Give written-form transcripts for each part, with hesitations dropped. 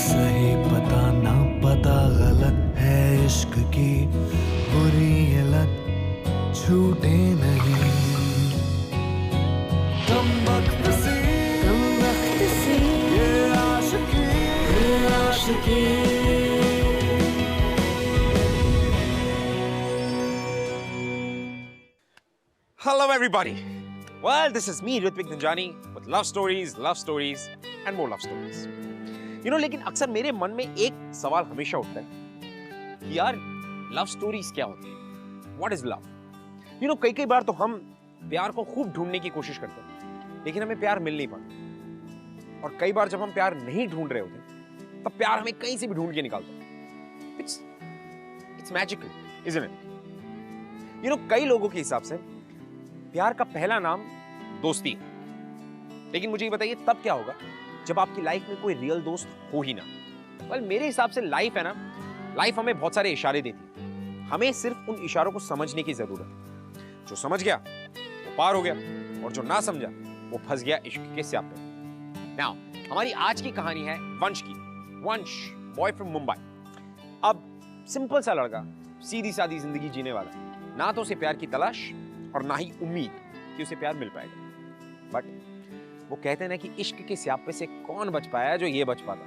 सही पता ना पता गलत है इश्क की बुरी ये लत छूटे नहीं। कम वक्त से ये आशिकी Hello everybody. Well, this is me Ritvik Dhanjani with love stories and more love stories. लेकिन अक्सर मेरे मन में एक सवाल हमेशा उठता है कि यार लव स्टोरीज क्या होती है? What is love? कई बार तो हम प्यार को खूब ढूंढने की कोशिश करते हैं लेकिन हमें प्यार मिल नहीं पाता, और कई बार जब हम प्यार नहीं ढूंढ रहे होते तब प्यार हमें कहीं से भी ढूंढ के निकालता है। It's magical, isn't it? कई लोगों के हिसाब से प्यार का पहला नाम दोस्ती है, लेकिन मुझे ये बताइए तब क्या होगा जब आपकी लाइफ में कोई रियल दोस्त हो ही ना। well, मेरे हिसाब से लाइफ है ना, लाइफ हमें बहुत सारे इशारे देती है, हमें सिर्फ उन इशारों को समझने की जरूरत है। जो समझ गया वो पार हो गया, और जो ना समझा वो फंस गया इश्क के स्यापे में। नाउ हमारी आज की कहानी है वंश की। वंश, बॉय फ्रॉम मुंबई। अब सिंपल सा लड़का, सीधी सादी जिंदगी जीने वाला, ना तो उसे प्यार की तलाश और ना ही उम्मीद कि उसे प्यार मिल पाएगा। बट वो कहते हैं ना कि इश्क के स्यापे से कौन बच पाया जो ये बच पाता,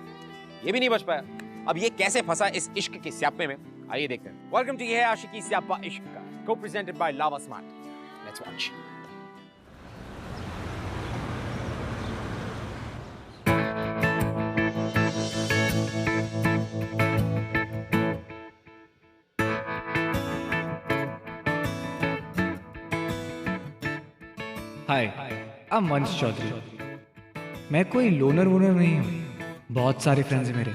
ये भी नहीं बच पाया। अब ये कैसे फंसा इस इश्क के स्यापे में, आइए देखते हैं। वेलकम टू ये है आशिकी स्यापा इश्क का, को presented by lava smart. Let's watch. Hi, I am वंश चौधरी। मैं कोई लोनर वोनर नहीं हूँ। बहुत सारे फ्रेंड्स हैं मेरे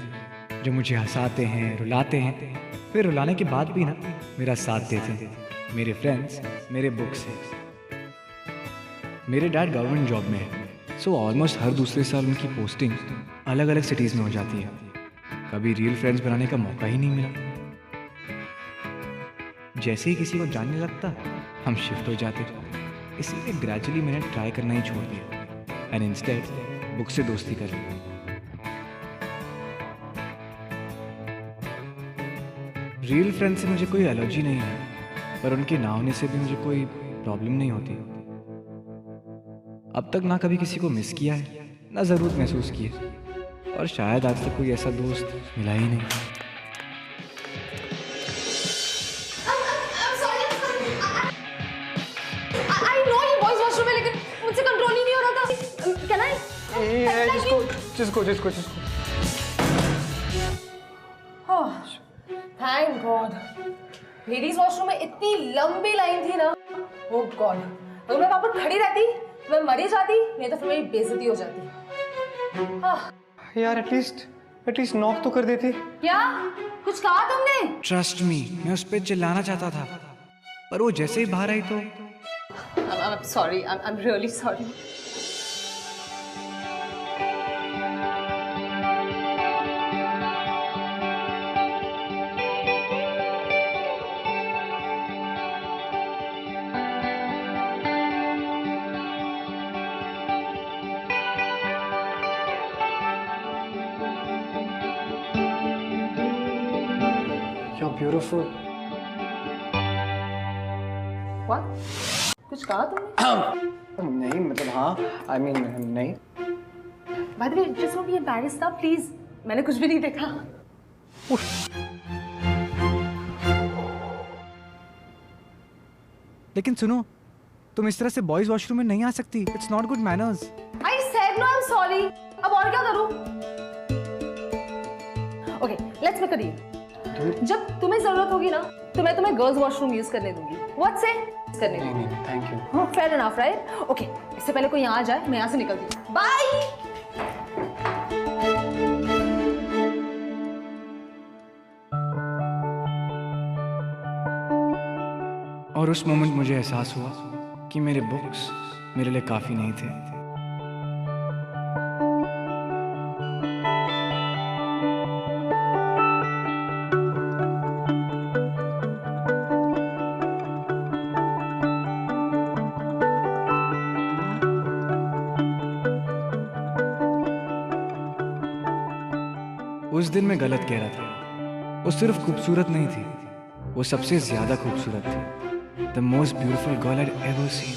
जो मुझे हंसाते हैं, रुलाते हैं, फिर रुलाने के बाद भी ना मेरा साथ देते हैं। मेरे फ्रेंड्स मेरे बुक्स हैं। मेरे डैड गवर्नमेंट जॉब में है, सो ऑलमोस्ट हर दूसरे साल उनकी पोस्टिंग अलग अलग सिटीज़ में हो जाती है। कभी रियल फ्रेंड्स बनाने का मौका ही नहीं मिला। जैसे ही किसी को जानने लगता हम शिफ्ट हो जाते, इसीलिए ग्रेजुअली मैंने ट्राई करना ही छोड़ दिया एंड इंस्टेड बुक से दोस्ती कर ली। रियल फ्रेंड से मुझे कोई एलर्जी नहीं है, पर उनके ना होने से भी मुझे कोई प्रॉब्लम नहीं होती। अब तक ना कभी किसी को मिस किया है, ना ज़रूरत महसूस की है, और शायद आज तक कोई ऐसा दोस्त मिला ही नहीं। जिसको थैंक गॉड, लेडीज वॉशरूम में इतनी लंबी लाइन थी ना। ओह गॉड, अगर मैं वहां पर खड़ी रहती मैं मरी जाती, नहीं तो फिर मेरी बेइज्जती हो जाती। यार एटलीस्ट नॉक तो कर देती। क्या कुछ कहा तुमने? ट्रस्ट मी, मैं उस पर चिल्लाना चाहता था, पर वो जैसे ही बाहर आई तो I'm sorry, I'm really sorry. You're beautiful. What? कुछ कहा तुमने? नहीं मतलब हाँ, I mean नहीं। By the way, just don't be embarrassed now, please. मैंने कुछ भी नहीं देखा। लेकिन सुनो, तुम इस तरह से बॉयज वॉशरूम में नहीं आ सकती। It's not good manners. I said no, I'm sorry. अब और क्या करूं? Okay, let's make a deal. जब तुम्हें जरूरत होगी ना तो मैं तुम्हें गर्ल्स वॉशरूम यूज करने दूंगी। What say? करने दूंगी। नहीं, थैंक यू। हाँ, fair enough, right? Okay, इससे पहले कोई यहाँ आ जाए मैं यहाँ से निकलती हूँ। Bye. और उस मोमेंट मुझे एहसास हुआ कि मेरे बुक्स मेरे लिए काफ़ी नहीं थे। उस दिन मैं गलत कह रहा था। वो सिर्फ खूबसूरत नहीं थी, वो सबसे ज्यादा खूबसूरत थी। The most beautiful girl I had ever seen.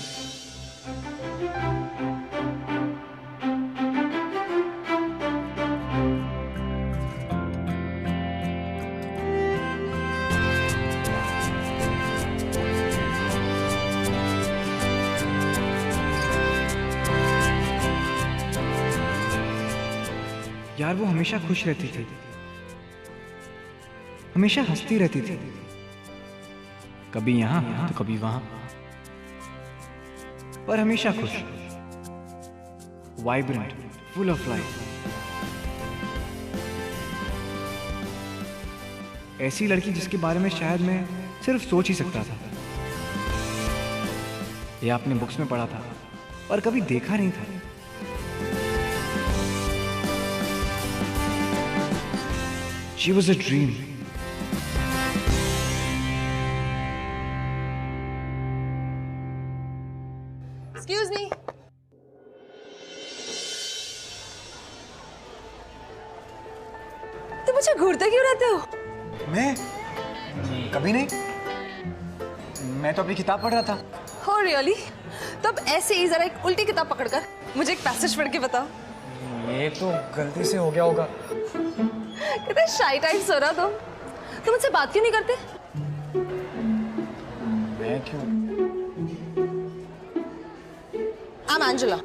यार वो हमेशा खुश रहती थी, हमेशा हंसती रहती थी, कभी यहां तो कभी वहां, पर हमेशा खुश, वाइब्रेंट, फुल ऑफ लाइफ। ऐसी लड़की जिसके बारे में शायद मैं सिर्फ सोच ही सकता था या अपने बुक्स में पढ़ा था, पर कभी देखा नहीं था। She was a dream. Excuse me. तुम मुझे घूरते क्यों रहते हो? मैं कभी नहीं, मैं तो अपनी किताब पढ़ रहा था। Oh really? तब ऐसे ही जरा एक उल्टी किताब पकड़कर मुझे एक पैसेज पढ़ के बताओ। ये तो गलती से हो गया होगा। कितने शाई टाइप्स हो रहा तुम मुझसे बात क्यों नहीं करते? मैं क्यों? I'm Angela.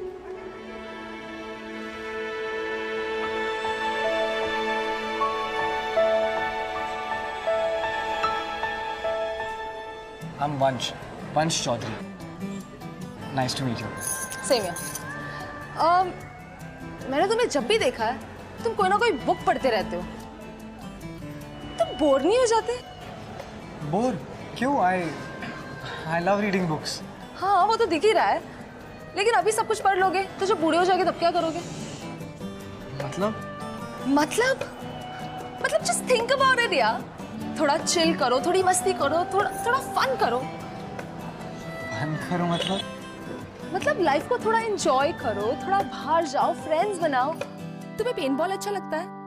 I'm Vansh Chaudhary. Nice to meet you. Same here. मैंने तुम्हें जब भी देखा है तुम कोई ना कोई बुक पढ़ते रहते हो। तुम बोर नहीं हो जाते? बोर? क्यों? I love reading books. हाँ वो तो दिख ही रहा है, लेकिन अभी सब कुछ पढ़ लोगे तो जब बूढ़े हो जाओगे तब क्या करोगे? मतलब just think about it यार। थोड़ा चिल करो, थोड़ी मस्ती करो, थोड़ा फन करो। फन करो मतलब लाइफ को थोड़ा एंजॉय करो, थोड़ा बाहर जाओ, फ्रेंड्स बनाओ। तुम्हें पेंटबॉल अच्छा लगता है?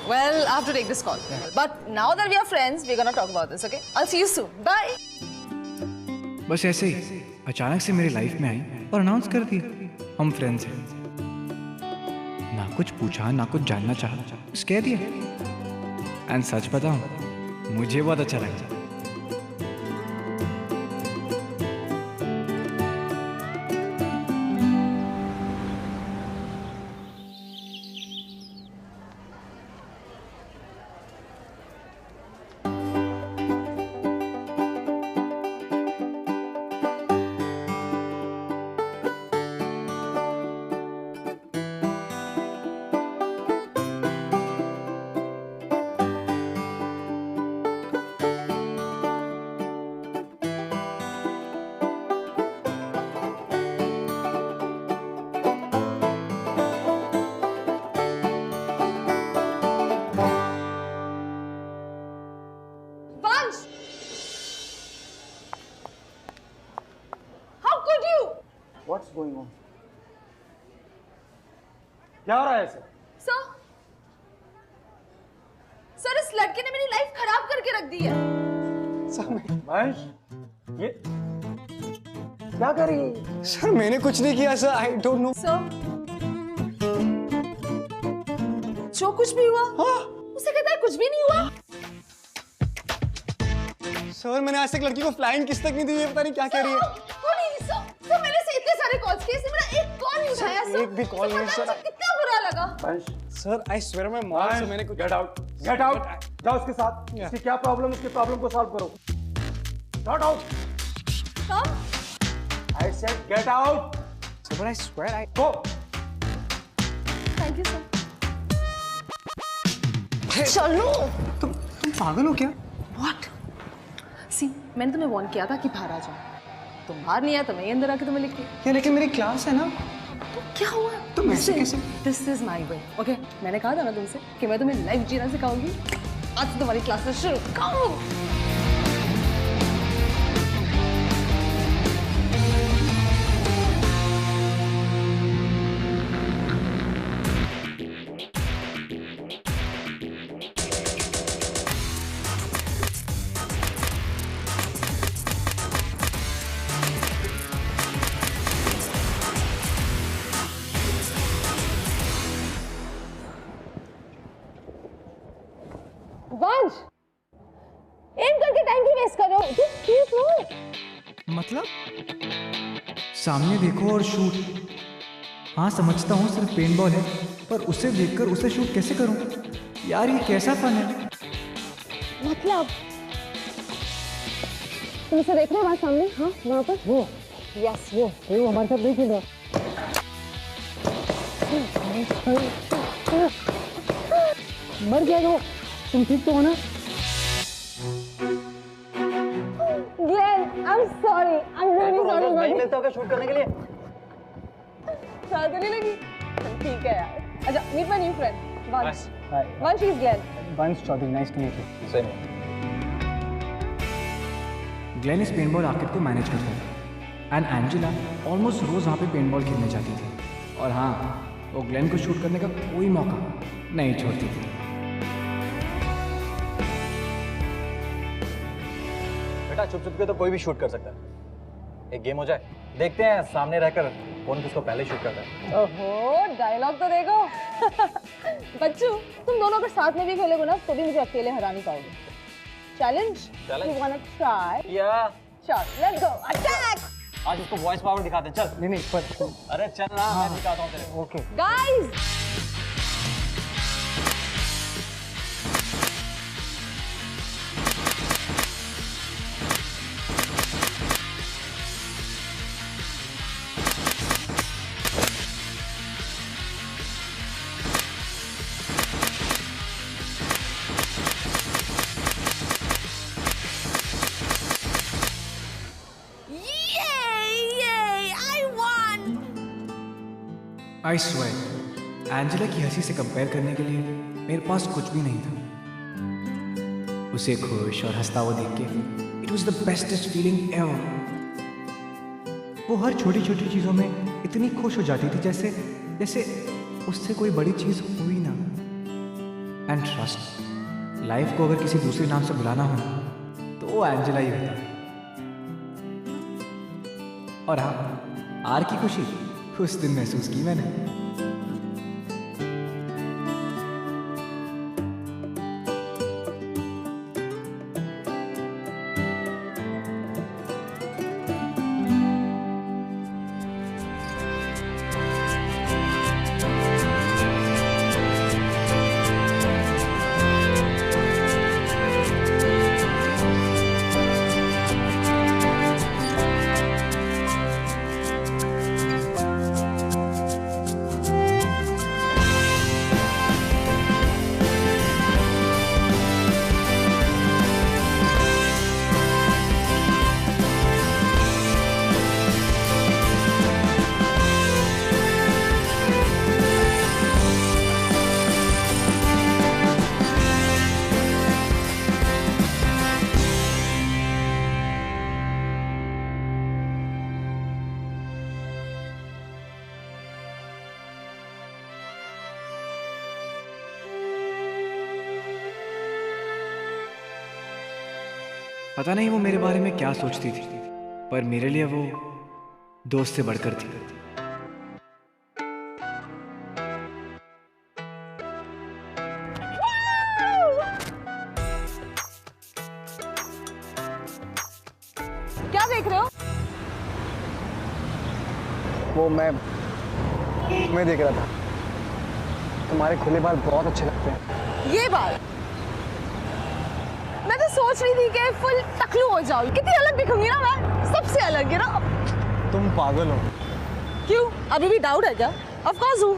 Well, I have to take this call. Yeah. But now that we are friends, we're gonna talk about this, okay? I'll see you soon. Bye. बस ऐसे ही अचानक से मेरी लाइफ में आई और अनाउंस कर दिया हम फ्रेंड्स हैं। ना कुछ पूछा, ना कुछ जानना चाहा, बस कह दिया। एंड सच बताऊं, मुझे बहुत अच्छा लगा। What's going on? क्या हो रहा है सर? सर इस लड़के ने मेरी लाइफ खराब करके रख दी है। वंश, ये क्या कर रही है? सर मैंने कुछ नहीं किया sir, I don't know. Sir जो कुछ भी हुआ, हाँ? उसे कहता है कुछ भी नहीं हुआ। सर मैंने आज तक लड़की को फ्लाइंग किस तक नहीं दी है, पता नहीं क्या कह रही है। सर मैंने से इतने सारे कॉल्स किए, मेरा एक कॉल नहीं उठाया सर। एक भी कॉल नहीं सर। कितना बुरा लगा। वंश, सर आई स्वेयर मैं मॉम से मैंने कुछ। गेट आउट जाओ उसके साथ। इसकी क्या प्रॉब्लम, उसके प्रॉब्लम को सॉल्व करो। Get out. Come. I said get out. Sir I swear I go. Thank you sir. चलो। तुम पागल हो क्या? What? सी मैंने तुम्हें वार्न किया था कि बाहर आ जाओ, तुम बाहर नहीं आया तो मैं अंदर आके तुम्हें लिखती। यार लेकिन मेरी क्लास है ना। तो क्या हुआ? तुम ऐसे कैसे? This is my way. Okay, मैंने कहा था ना तुमसे कि मैं तुम्हें लाइफ जीना सिखाऊंगी। आज से तुम्हारी क्लासेस शुरू। कम। वंश, एम करके टाइम क्यों वेस्ट कर रहे हो? Just keep moving. मतलब सामने देखो और शूट। हाँ समझता हूँ सिर्फ पेंटबॉल है, पर उसे देखकर उसे शूट कैसे करूँ? यार ये कैसा फन है? मतलब तुम उसे देख रहे हो वहाँ सामने? हाँ वहाँ पर वो। यस वो हमारे साथ नहीं खेल रहा। मर जाएगा वो। तुम ठीक तो हो ना? Glenn, I'm sorry. I'm really sorry. नहीं मिलता होगा शूट करने के लिए। चाह तो नहीं लगी? चल ठीक है यार। अच्छा, meet my new friend, Vansh. Hi. Vansh is Glenn. Vansh Chaudhary, nice to meet you. Same. Glenn इस पेंटबॉल आर्केड को मैनेज करता था एंड एंजेला ऑलमोस्ट रोज वहाँ पे पेंटबॉल खेलने जाती थी। और हाँ, वो ग्लेन को शूट करने का कोई मौका नहीं छोड़ती थी। बेटा चुप चुप के तो कोई भी शूट कर सकता है। एक गेम हो जाए, देखते हैं सामने रहकर कौन किसको पहले शूट करता है। ओहो, डायलॉग तो देखो। बच्चू, तुम दोनों अगर साथ में भी खेलोगे ना तो भी मुझे अकेले हरा नहीं पाओगे। चैलेंज? You wanna try? या Sure, let's go. Attack! आज उसको वॉइस पावर दिखाते हैं। चल। नहीं पर अरे चल ना, मैं दिखाता हूँ तेरे। Okay. Guys! I swear, Angela की हंसी से कंपेयर करने के लिए मेरे पास कुछ भी नहीं था। उसे खुश और हंसता हुआ देख के it was the bestest feeling ever. वो हर छोटी छोटी चीज़ों में इतनी खुश हो जाती थी जैसे जैसे उससे कोई बड़ी चीज़ हुई ना। एंड ट्रस्ट, लाइफ को अगर किसी दूसरे नाम से बुलाना हो तो वो एंजेला ही होता। और हाँ, आर की खुशी उस दिन महसूस की मैंने। पता नहीं वो मेरे बारे में क्या सोचती थी, पर मेरे लिए वो दोस्त से बढ़कर थी। क्या देख रहे हो? वो मैं देख रहा था। तुम्हारे खुले बाल बहुत अच्छे लगते हैं। ये बाल मैं तो सोच रही थी कि फुल टकलू हो जाऊं। कितनी अलग दिखूंगी ना मैं, सबसे अलग है ना। तुम पागल हो। क्यों, अभी भी डाउट है क्या? ऑफ कोर्स हूँ।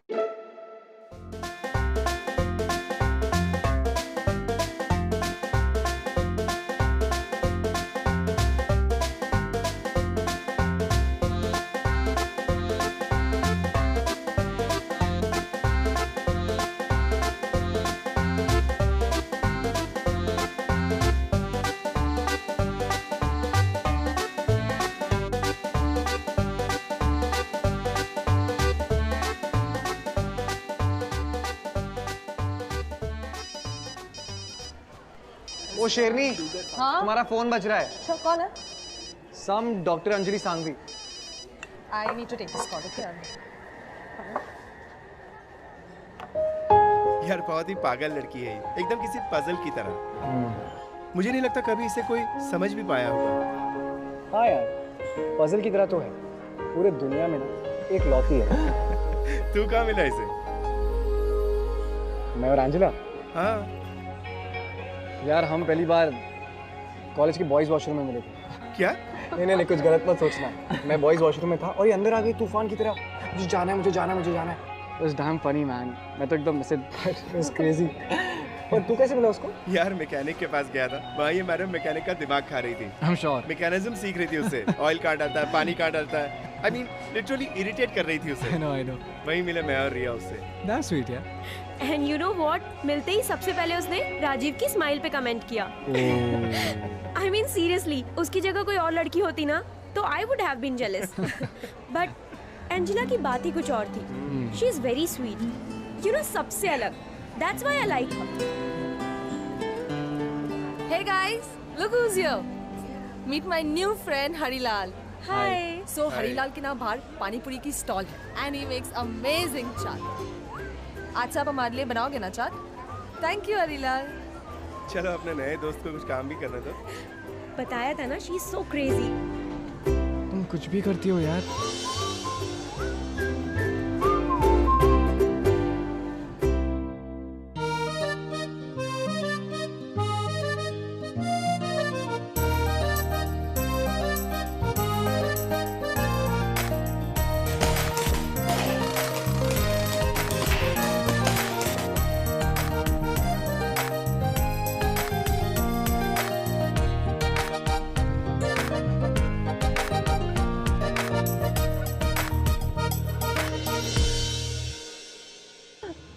ओ शेरनी, हाँ तुम्हारा फोन बज रहा है। अच्छा कौन है? Some doctor Anjali Sanghvi. I need to take this call. Okay यार बहुत ही पागल लड़की है ये, एकदम किसी पजल की तरह। मुझे नहीं लगता कभी इसे कोई समझ भी पाया होगा। हाँ यार, पजल की तरह तो है। पूरे दुनिया में ना एक लौती है। तू कहाँ मिला इसे? मैं और एंजेला। हाँ यार हम पहली बार कॉलेज के बॉयज वॉशरूम में मिले थे। क्या? नहीं, कुछ गलत मत सोचना। मैं बॉयज वॉशरूम में था और ये अंदर आ गई तूफान की तरह। मुझे जाना है, मुझे जाना है। It was damn funny man. मैं तो एकदम ऐसे it was crazy. और तू कैसे मिला उसको? यार मैकेनिक के पास गया था, वहाँ ये मैडम मैकेनिक का दिमाग खा रही थी। I'm sure. मैकेनिज्म सीख रही थी उससे। ऑयल कहाँ डालता है, पानी कहाँ डालता है। I mean, literally irritate कर रही थी उसे। I know. वहीं मिले मैं और रिया उससे। That's sweet, yeah. And you know what, मिलते ही सबसे पहले उसने राजीव की स्माइल पे कमेंट किया। आई मीन सीरियसली, उसकी जगह कोई और लड़की होती ना तो I would have been jealous. But Angela की बात ही कुछ और थी। She is very sweet, you know, सबसे अलग। That's why I like her. Hey guys, look who's here. Meet my new friend Harilal. Hi. So Harilal के ना बाहर पानी पूरी की स्टॉल है and he makes amazing चाट। आज से आप हमारे लिए बनाओगे ना चाट? Thank you Harilal. चलो अपने नए दोस्त को कुछ काम भी करने दो। बताया था ना, शी इज सो क्रेजी। तुम कुछ भी करती हो यार।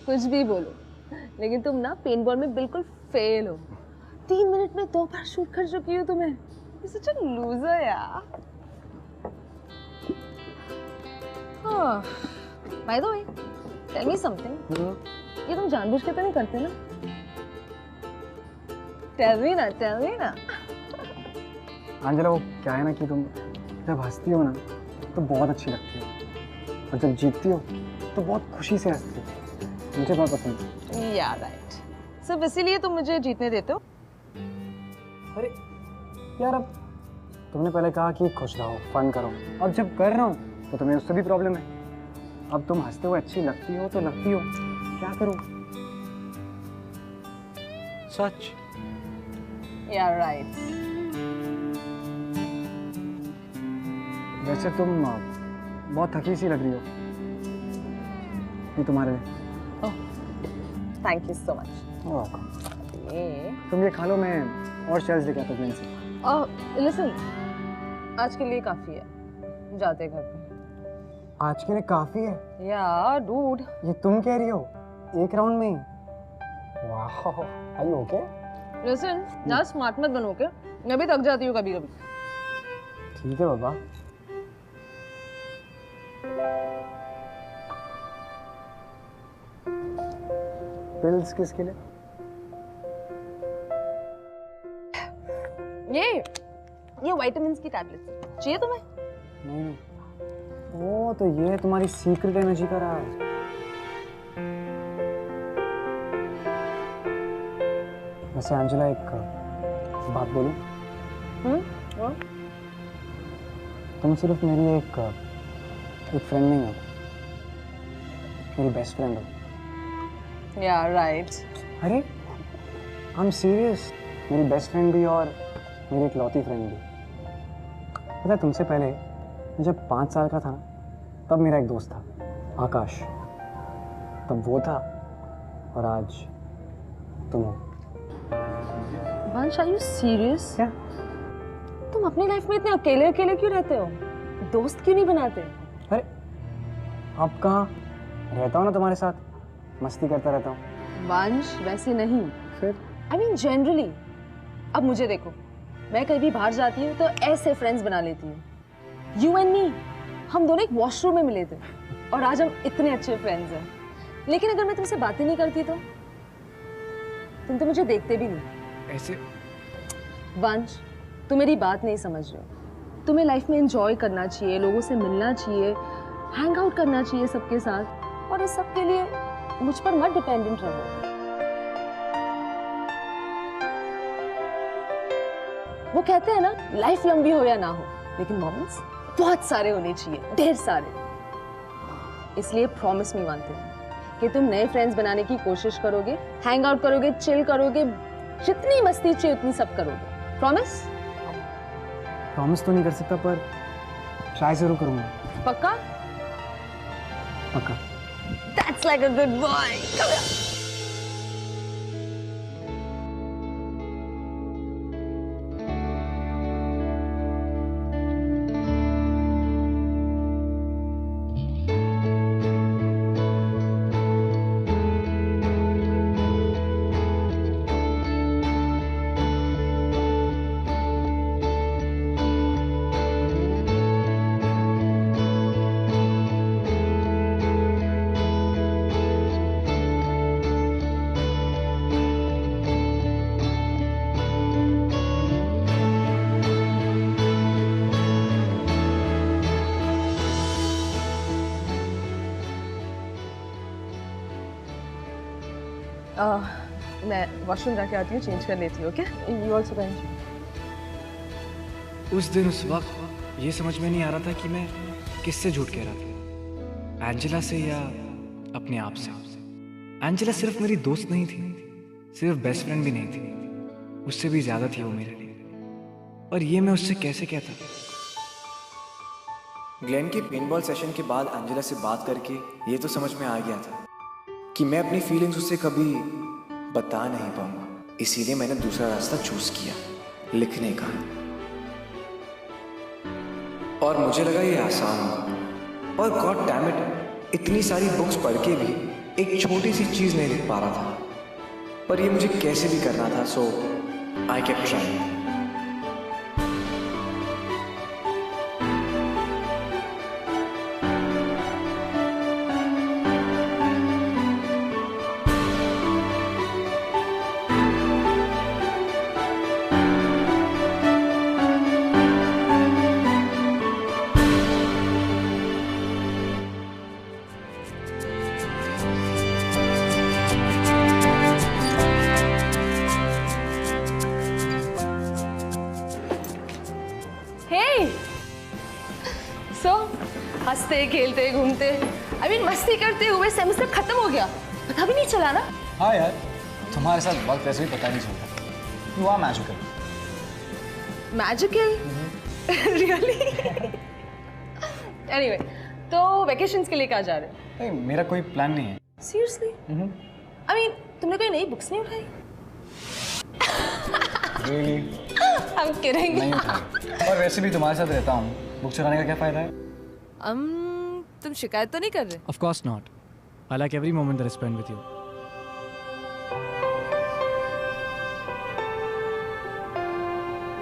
कुछ भी बोलो, लेकिन तुम ना पेंटबॉल में बिल्कुल फेल हो। 3 मिनट में 2 बार शूट कर चुकी हो तुम्हें। You're such a loser यार। By the way, tell me something. ये तुम जानबूझ के तो नहीं करते ना? Tell me ना। आंजला, वो क्या है ना कि तुम जब हंसती हो ना तो बहुत अच्छी लगती हो, और जब जीतती हो तो बहुत खुशी से हंसती हो। मुझे बहुत पसंद है। Yeah, right. सिर्फ इसीलिए तुम मुझे जीतने देते हो? अरे यार, अब तुमने पहले कहा कि खुश रहो, फन करो, और जब कर रहा हूँ तो तुम्हें उससे भी प्रॉब्लम है। अब तुम हंसते हुए अच्छी लगती हो तो लगती हो, क्या करूँ? सच। Yeah, right. वैसे तुम बहुत थकी सी लग रही हो। ये तुम्हारे लिए। Thank you so much. ये तुम ये खा लो, मैं और शेल्स लेके आता हूँ से। Listen, आज के लिए काफी है, जाते हैं घर पे। आज के लिए काफी है? Yeah, dude. ये तुम कह रही हो एक राउंड में ही? वाह, are you okay? Listen, ना स्मार्ट मत बनो के, मैं भी थक जाती हूँ कभी-कभी। ठीक है बाबा। पिल्स किसके लिए? ये विटामिन्स की टैबलेट्स चाहिए तुम्हें? नहीं, वो तो ये तुम्हारी सीक्रेट एनर्जी का राज। वैसे एंजेला, एक बात बोलूं? और? तुम सिर्फ मेरी एक फ्रेंड नहीं हो, मेरी बेस्ट फ्रेंड हो। Yeah, right. अरे आई एम सीरियस। मेरी बेस्ट फ्रेंड भी और मेरी एक लौती फ्रेंड भी। पता है, तुमसे पहले मैं जब 5 साल का था ना, तब मेरा एक दोस्त था, आकाश। तब वो था और आज तुम हो। वंश, are you serious? क्या? तुम अपनी लाइफ में इतने अकेले क्यों रहते हो? दोस्त क्यों नहीं बनाते? अरे अब कहाँ रहता हूँ ना तुम्हारे साथ, मस्ती करता रहता हूँ। वंश, वैसे नहीं, फिर I mean generally। अब मुझे देखो, मैं कहीं भी बाहर जाती हूँ तो ऐसे फ्रेंड्स बना लेती हूँ। You and me, हम दोनों एक वॉशरूम में मिले थे और आज हम इतने अच्छे फ्रेंड्स हैं। लेकिन अगर मैं तुमसे बातें नहीं करती तो तुम तो मुझे देखते भी नहीं। वंश, तुम मेरी बात नहीं समझ रहे हो। तुम्हें लाइफ में एंजॉय करना चाहिए, लोगों से मिलना चाहिए, हैंग आउट करना चाहिए सबके साथ, और इस सब के लिए मुझ पर मत डिपेंडेंट रहो। वो कहते हैं ना, लाइफ लंबी हो या ना हो, लेकिन मोमेंट्स बहुत सारे होने चाहिए, ढेर सारे। इसलिए प्रॉमिस मी वन थिंग, कि तुम नए फ्रेंड्स बनाने की कोशिश करोगे, हैंग आउट करोगे, चिल करोगे, जितनी मस्ती चाहिए उतनी सब करोगे। प्रॉमिस? प्रॉमिस तो नहीं कर सकता, पर ट्राई जरूर करूंगा। पक्का? पक्का। That's like a good boy. Come here. मैं वॉशरूम जाके आती हूँ, चेंज कर लेती हूँ, ओके? You also can. उस दिन उस वक्त ये समझ में नहीं आ रहा था कि मैं किससे झूठ कह रहा था, एंजेला से या अपने आप से। एंजेला सिर्फ मेरी दोस्त नहीं थी, सिर्फ बेस्ट फ्रेंड भी नहीं थी, उससे भी ज़्यादा थी वो मेरे लिए। और ये मैं उससे कैसे कहता। ग्लेन के पेनबॉल सेशन के बाद एंजेला से बात करके ये तो समझ में आ गया था कि मैं अपनी फीलिंग्स उससे कभी बता नहीं पाऊंगा। इसीलिए मैंने दूसरा रास्ता चूज किया, लिखने का। और मुझे लगा ये आसान होगा, और गॉड डैम इट, इतनी सारी बुक्स पढ़ के भी एक छोटी सी चीज नहीं लिख पा रहा था, पर ये मुझे कैसे भी करना था। सो आई केप्ट ट्राइंग। हंसते खेलते घूमते, आई मीन मस्ती करते हुए सेमेस्टर खत्म हो गया, पता भी नहीं चला ना। हाँ यार, तुम्हारे साथ वक्त वैसे भी पता नहीं चलता। You are magical. Magical? Really? Anyway, तो वेकेशंस के लिए कहाँ जा रहे हो? नहीं, मेरा कोई प्लान नहीं है। सीरियसली? आई मीन तुमने कोई नई बुक्स नहीं उठाई? Really? I'm kidding. नहीं उठाई। और वैसे भी तुम्हारे साथ रहता हूँ, बुक चुराने का क्या फायदा है? तुम शिकायत तो नहीं कर रहे? Of course not. I like every moment that I spend with you.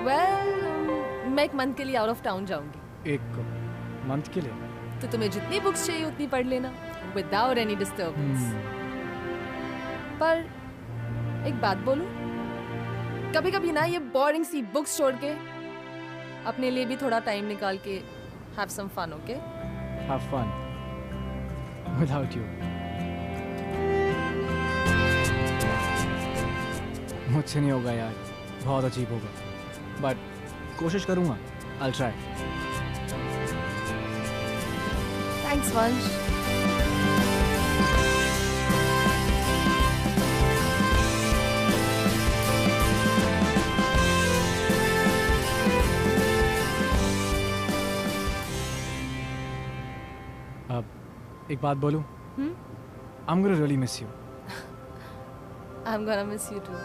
Well, मैं एक मंथ के लिए आउट ऑफ टाउन जाऊंगी। एक मंथ के लिए? तो तुम्हें जितनी बुक्स चाहिए उतनी पढ़ लेना, विदाउट एनी डिस्टर्बेंस। पर एक बात बोलूं, कभी कभी ना ये बोरिंग सी बुक्स छोड़ के अपने लिए भी थोड़ा टाइम निकाल के have some fun, okay? Have fun without you. मुझसे नहीं होगा यार, बहुत अजीब होगा, बट कोशिश करूंगा। I'll try. Thanks, Vansh. एक बात बोलूं? I'm gonna really miss you. I'm gonna miss you too.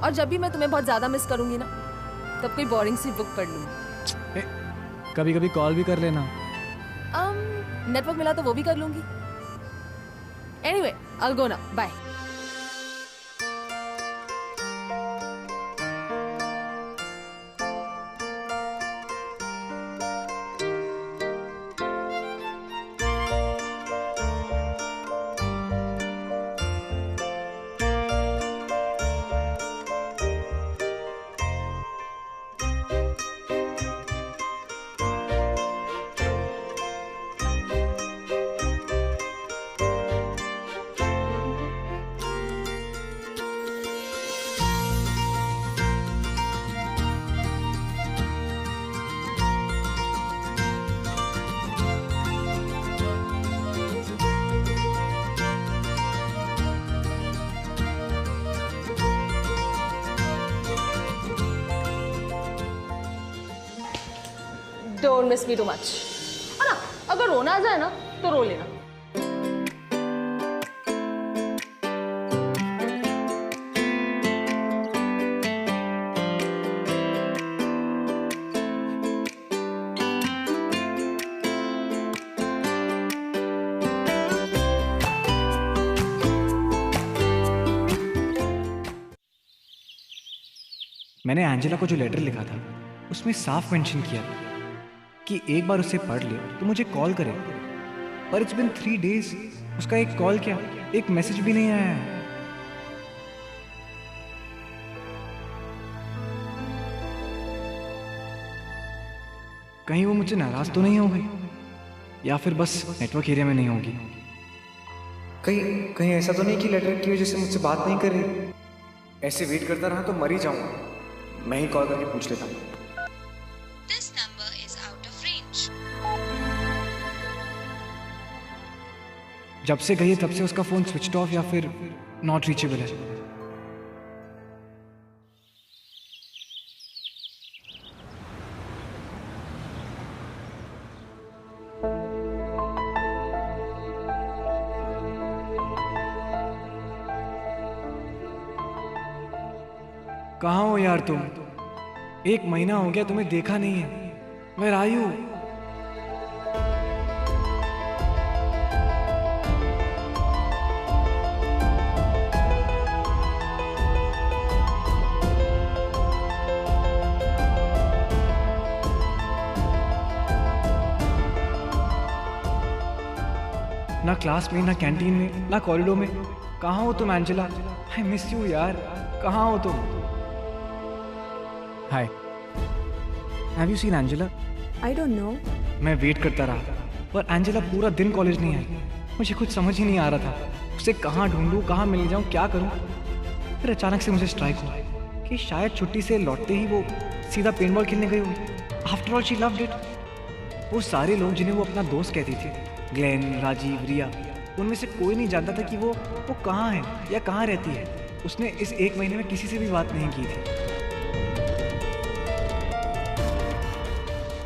और जब भी मैं तुम्हें बहुत ज्यादा मिस करूंगी ना, तब कोई बोरिंग सी बुक पढ़ लूंगी। कभी कभी कॉल भी कर लेना। नेटवर्क मिला तो वो भी कर लूंगी। Anyway, I'll go now. Bye. Don't miss me too much. और ना, अगर रोना आ जाए ना तो रो लेना। मैंने एंजेला को जो लेटर लिखा था उसमें साफ मेंशन किया था कि एक बार उसे पढ़ ले तो मुझे कॉल करे, पर इट्स बिन 3 days, उसका एक कॉल क्या, एक मैसेज भी नहीं आया है। कहीं वो मुझसे नाराज तो नहीं हो गई, या फिर बस नेटवर्क एरिया में नहीं होगी। कहीं ऐसा तो नहीं कि लेटर की वजह से मुझसे बात नहीं कर रही। ऐसे वेट करता रहा तो मर ही जाऊंगा। मैं ही कॉल करके पूछ लेता हूँ। This number is out of range. जब से गई है तब से उसका फोन स्विच ऑफ या फिर नॉट रीचेबल है। कहाँ हो यार तुम? 1 महीना हो गया तुम्हें देखा नहीं है। Where are you? ना क्लास में, ना कैंटीन में, ना कॉरिडोर में। कहाँ हो तुम एंजेला? आई मिस यू यार। कहाँ हो तुम? Hi, have you seen Angela? I don't know. मैं वेट करता रहा पर एंजेला पूरा दिन कॉलेज नहीं आई। मुझे कुछ समझ ही नहीं आ रहा था उसे कहाँ ढूंढूं, कहाँ मिल जाऊं, क्या करूं। फिर अचानक से मुझे स्ट्राइक हुआ कि शायद छुट्टी से लौटते ही वो सीधा पेंटबॉल खेलने गई होगी। After all she loved it. वो सारे लोग जिन्हें वो अपना दोस्त कहती थी, ग्लेन, राजीव, रिया, उनमें से कोई नहीं जानता था कि वो कहाँ है या कहाँ रहती है। उसने इस 1 महीने में किसी से भी बात नहीं की थी।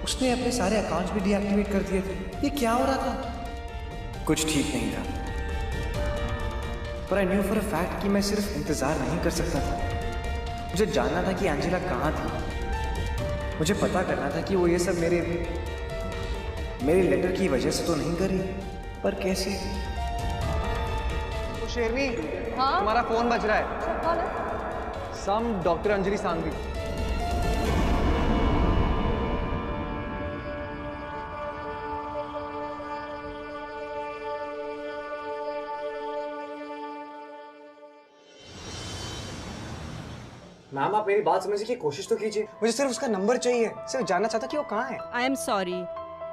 उसने अपने सारे अकाउंट्स भी डीएक्टिवेट कर दिए थे। ये क्या हो रहा था? कुछ ठीक नहीं था। पर I knew for a fact कि मैं सिर्फ इंतजार नहीं कर सकता था। मुझे जानना था कि एंजेला कहाँ थी। मुझे पता करना था कि वो ये सब मेरे लेटर की वजह से तो नहीं करी, पर कैसे? तो शेरनी, हाँ? तुम्हारा फोन बज रहा है। कौन है? Some doctor Anjali Sanghvi. Ma'am, आप मेरी बात समझने की कोशिश तो कीजिए। मुझे सिर्फ उसका नंबर चाहिए। सिर्फ जानना चाहता कि वो कहाँ है। आई एम सॉरी,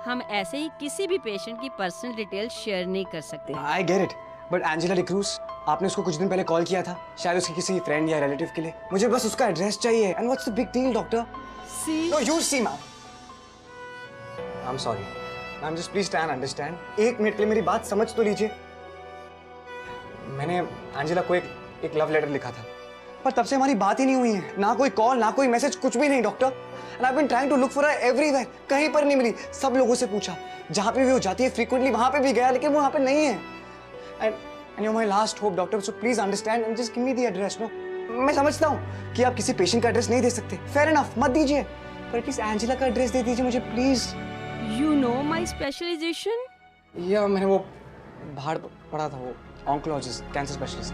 हम ऐसे ही किसी भी पेशेंट की पर्सनल डिटेल शेयर नहीं कर सकते। I get it, but Angela D'Cruz, आपने उसको कुछ दिन पहले कॉल किया था, शायद उसके किसी फ्रेंड या रिलेटिव के लिए। मुझे बस उसका एड्रेस चाहिए। And what's the big deal doctor? See no, you see ma'am. I am sorry ma'am, just please try and understand. 1 minute के लिए मेरी बात समझ तो लीजिए। मैंने एंजेला को एक लव लेटर लिखा था, पर तब से हमारी बात ही नहीं हुई है। ना कोई कॉल, ना कोई मैसेज, कुछ भी नहीं doctor. And I have been trying to look for her everywhere. कहीं पर नहीं मिली। सब लोगों से पूछा, जहाँ पे भी वो जाती है फ्रीक्वेंटली वहाँ पे भी गया, लेकिन वो वहाँ पे नहीं है। And you are my last hope doctor, so please understand and just give me the address. No, मैं समझता हूँ कि आप किसी पेशेंट का एड्रेस नहीं दे सकते, फेयर इनफ, मत दीजिए, पर एटलीस्ट एंजेला का एड्रेस दे दीजिए मुझे please. You know my specialization? या मैंने वो बाहर पढ़ा था, वो ऑन्कोलॉजिस्ट, कैंसर स्पेशलिस्ट।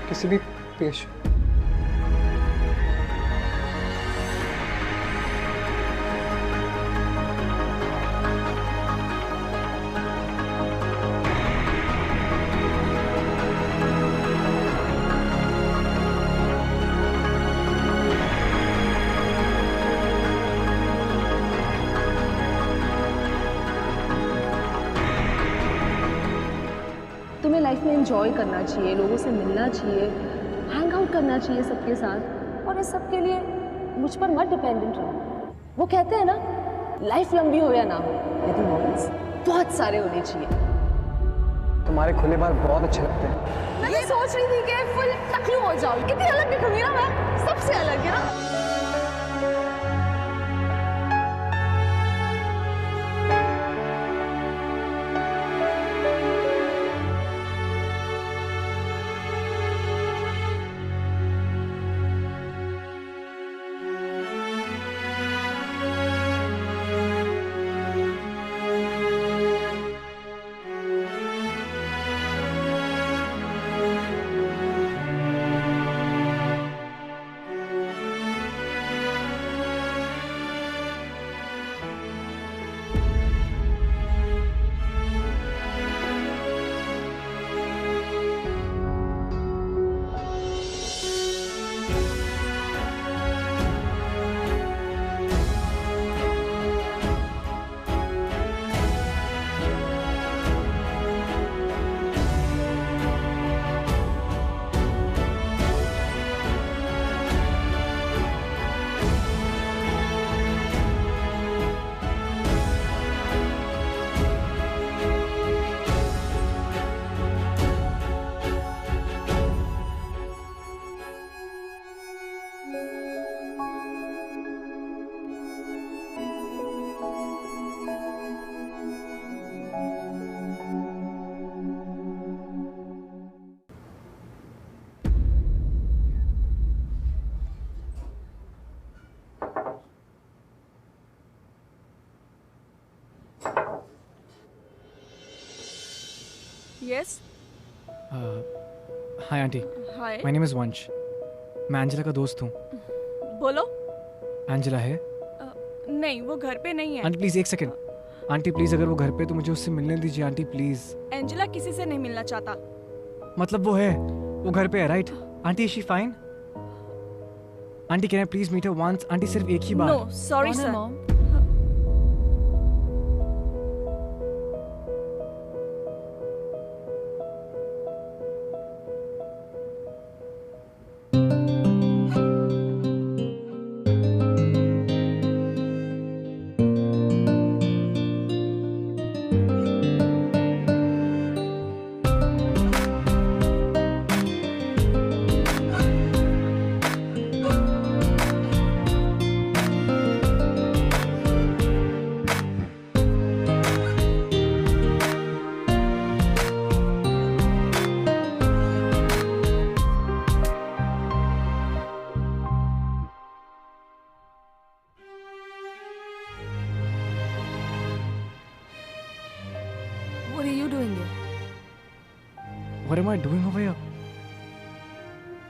किसी भी पेशेंट तुम्हें लाइफ में एंजॉय करना चाहिए, लोगों से मिलना चाहिए, हैंग आउट करना चाहिए सबके साथ, और इस सब के लिए मुझ पर मत डिपेंडेंट रहो। वो कहते हैं ना, लाइफ लंबी हो या ना हो, लेकिन मोमेंट्स बहुत सारे होने चाहिए। तुम्हारे खुले बाल बहुत अच्छे लगते हैं। मैं भी सोच रही थी कि फुल टकलू हो जाऊं। कितनी अलग दिखूंगी ना मैं, सबसे अलग है ना। Yes. Hi aunty. Hi. My name is वंश। मैं एंजेला का दोस्त हूँ। बोलो। एंजेला है? नहीं, वो घर पे नहीं है। आंटी प्लीज एक सेकंड। आंटी प्लीज, अगर वो घर पे तो मुझे उससे मिलने दीजिए आंटी प्लीज। एंजेला किसी से नहीं मिलना चाहता। मतलब वो है, वो घर पे है right? Aunty is she fine? Aunty can I please meet her once? Aunty सिर्फ एक ही बार। No sorry sir. What are you doing here? What am I doing over here?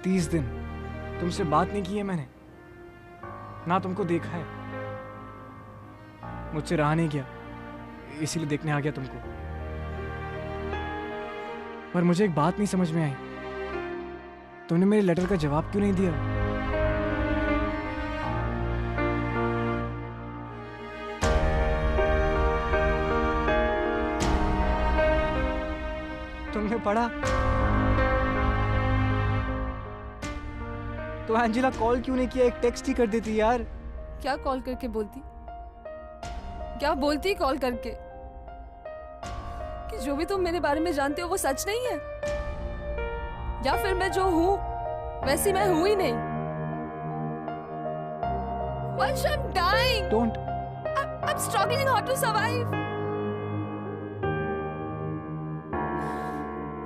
30 दिन तुमसे बात नहीं की है मैंने, ना तुमको देखा है, मुझसे रहा नहीं गया, इसीलिए देखने आ गया तुमको। पर मुझे एक बात नहीं समझ में आई, तुमने मेरे लेटर का जवाब क्यों नहीं दिया? तुमने पढ़ा तो एंजेला कॉल क्यों नहीं किया? एक टेक्स्ट ही कर देती यार। क्या कॉल करके बोलती? क्या बोलती कॉल करके? कि जो भी तुम मेरे बारे में जानते हो वो सच नहीं है, या फिर मैं जो हूं वैसी मैं हूं ही नहीं। Vansh, I'm dying. Don't. I'm struggling hard to survive.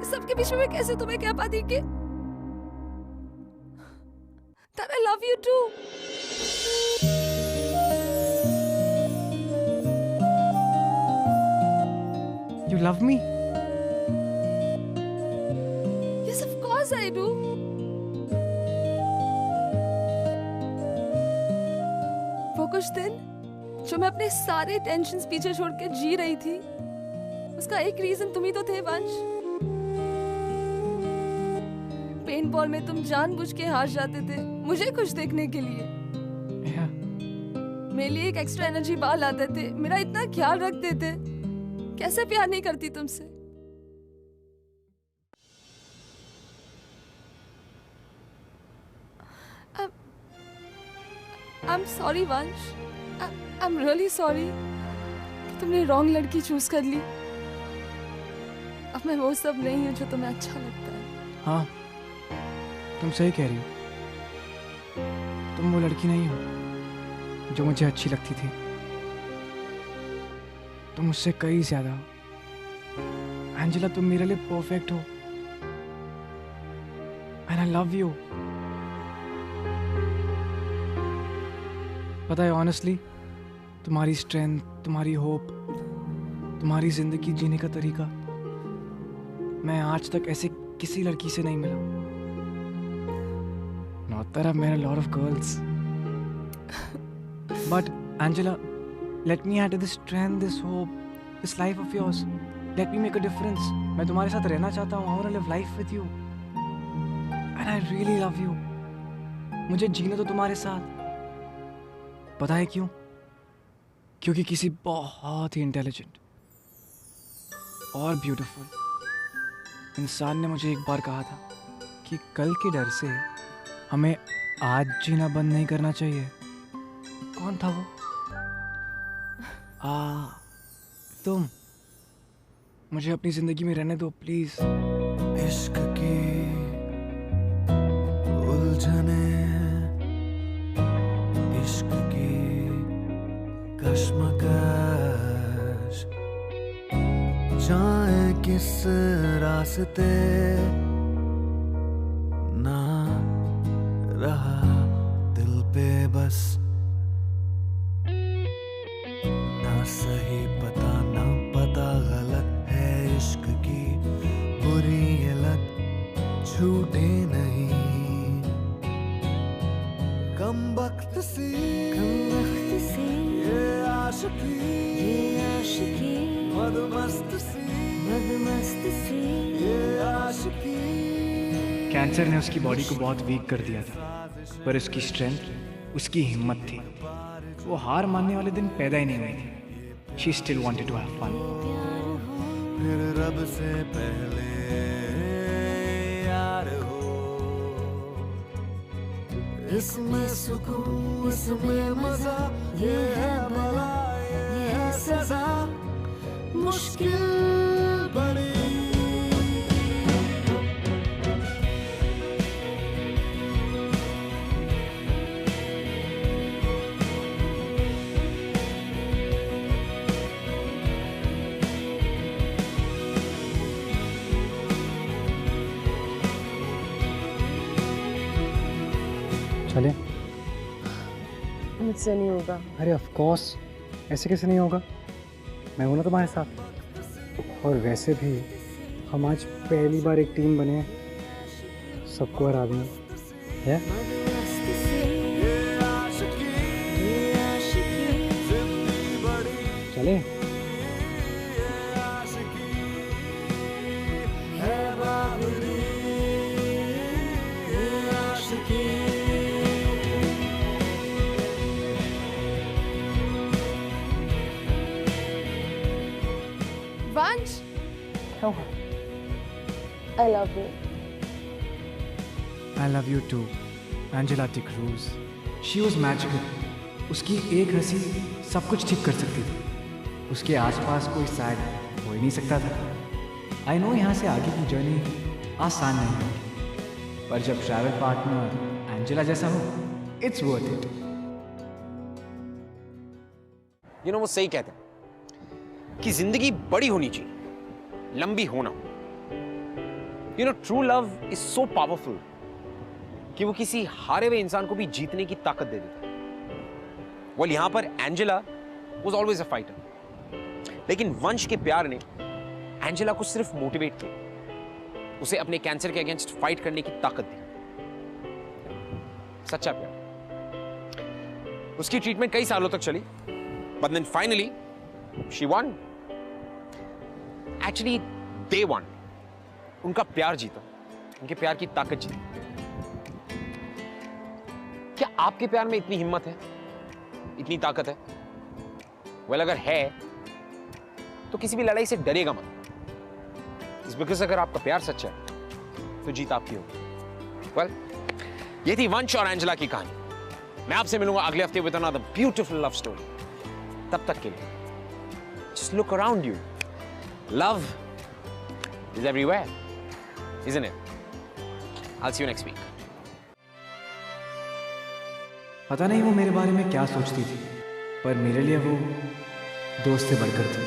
सबके बीच में मैं कैसे तुम्हें कह पाती कि that I love you too. You love me? Yes, of course I do. वो कुछ दिन जो मैं अपने सारे टेंशन्स पीछे छोड़ के जी रही थी, उसका एक रीजन तुम ही तो थे वंश। पेंट बॉल में तुम जानबूझ के हार जाते थे मुझे खुश देखने के लिए। मेरे लिए एक एक्स्ट्रा एनर्जी बार लाते थे, मेरा इतना ख्याल रखते थे। कैसे प्यार नहीं करती तुमसे? I'm sorry वंश, I'm really sorry कि तुमने रॉन्ग लड़की चूज कर ली। अब मैं वो सब नहीं हूँ जो तुम्हें अच्छा लगता है। हाँ, तुम सही कह रही हो। तुम वो लड़की नहीं हो जो मुझे अच्छी लगती थी। तुम मुझसे कई ज्यादा हो। एंजेला, तुम मेरे लिए परफेक्ट हो। And I love you. पता है, ऑनेस्टली तुम्हारी स्ट्रेंथ, तुम्हारी होप, तुम्हारी जिंदगी जीने का तरीका मैं आज तक ऐसे किसी लड़की से नहीं मिला। Not that I've met a lot of girls. But Angela, let me add to this strength, this hope, this life of yours. Let me make a difference. मैं तुम्हारे साथ रहना चाहता हूँ. I want to live life with you. And I really love you. मुझे जीने दो तुम्हारे साथ. पता है क्यों? क्योंकि किसी बहुत ही इंटेलिजेंट और ब्यूटीफुल इंसान ने मुझे एक बार कहा था कि कल के डर से हमें आज जीना बंद नहीं करना चाहिए। कौन था वो? तुम। मुझे अपनी जिंदगी में रहने दो प्लीज। इश्क की उलझने, इश्क की कश्मकश, जाए किस रास्ते ना रहा दिल पे बस, ना सही पता ना पता गलत है इश्क की बुरी ये लत छूटे नहीं। कम वक्त सी ये आशिकी मदमस्त सी ये आशिकी। कैंसर ने उसकी बॉडी को बहुत वीक कर दिया था, पर उसकी स्ट्रेंथ, उसकी हिम्मत थी। वो हार मानने वाले दिन पैदा ही नहीं हुए थे। She still wanted to have fun. फिर रब से पहले यार हो, इसमें सुकून, इसमें मजा, ये है भला, ये है सजा, मुश्किल बड़ी। चले? मुझसे नहीं होगा। अरे ऑफ कोर्स, ऐसे कैसे नहीं होगा? मैं हूं ना तुम्हारे साथ। और वैसे भी हम आज पहली बार एक टीम बने, सबको हरा देंगे। है? चले? वंश, I love you. I love you too, Angela de Cruz. She was magical. उसकी एक हंसी सब कुछ ठीक कर सकती थी। उसके आसपास कोई सैड हो ही नहीं सकता था। आई नो यहाँ से आगे की जर्नी आसान नहीं है, पर जब ट्रैवल पार्टनर एंजेला जैसा हो, it's worth it. You know, वो सही कहते हैं कि जिंदगी बड़ी होनी चाहिए, लंबी होना। You know, true love is so powerful कि वो किसी हारे हुए इंसान को भी जीतने की ताकत दे देता है। Well, यहां पर Angela was always a fighter, लेकिन वंश के प्यार ने एंजेला को सिर्फ मोटिवेट किया, उसे अपने कैंसर के अगेंस्ट फाइट करने की ताकत दी। सच्चा प्यार। उसकी ट्रीटमेंट कई सालों तक चली, but then finally she won. Actually, they won. उनका प्यार जीता, उनके प्यार की ताकत जीती। क्या आपके प्यार में इतनी हिम्मत है, इतनी ताकत है? Well, अगर है तो किसी भी लड़ाई से डरेगा मत। It's because अगर आपका प्यार सच्चा है तो जीत आपकी होगी। Well, ये थी वंश और एंजेला की कहानी। मैं आपसे मिलूंगा अगले हफ्ते with another beautiful love story. तब तक के लिए just look around you. Love is everywhere, isn't it? I'll see you next week. पता नहीं वो मेरे बारे में क्या सोचती थी, पर मेरे लिए वो दोस्त से बढ़कर थी।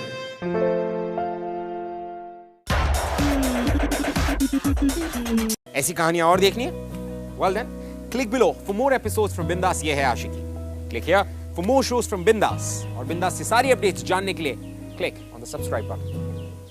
ऐसी कहानियां और देखनी है? Well then, click below for more episodes from Bindas ये है आशिकी. Click here for more shows from Bindas और Bindas से सारी अपडेट्स जानने के लिए click on the subscribe button.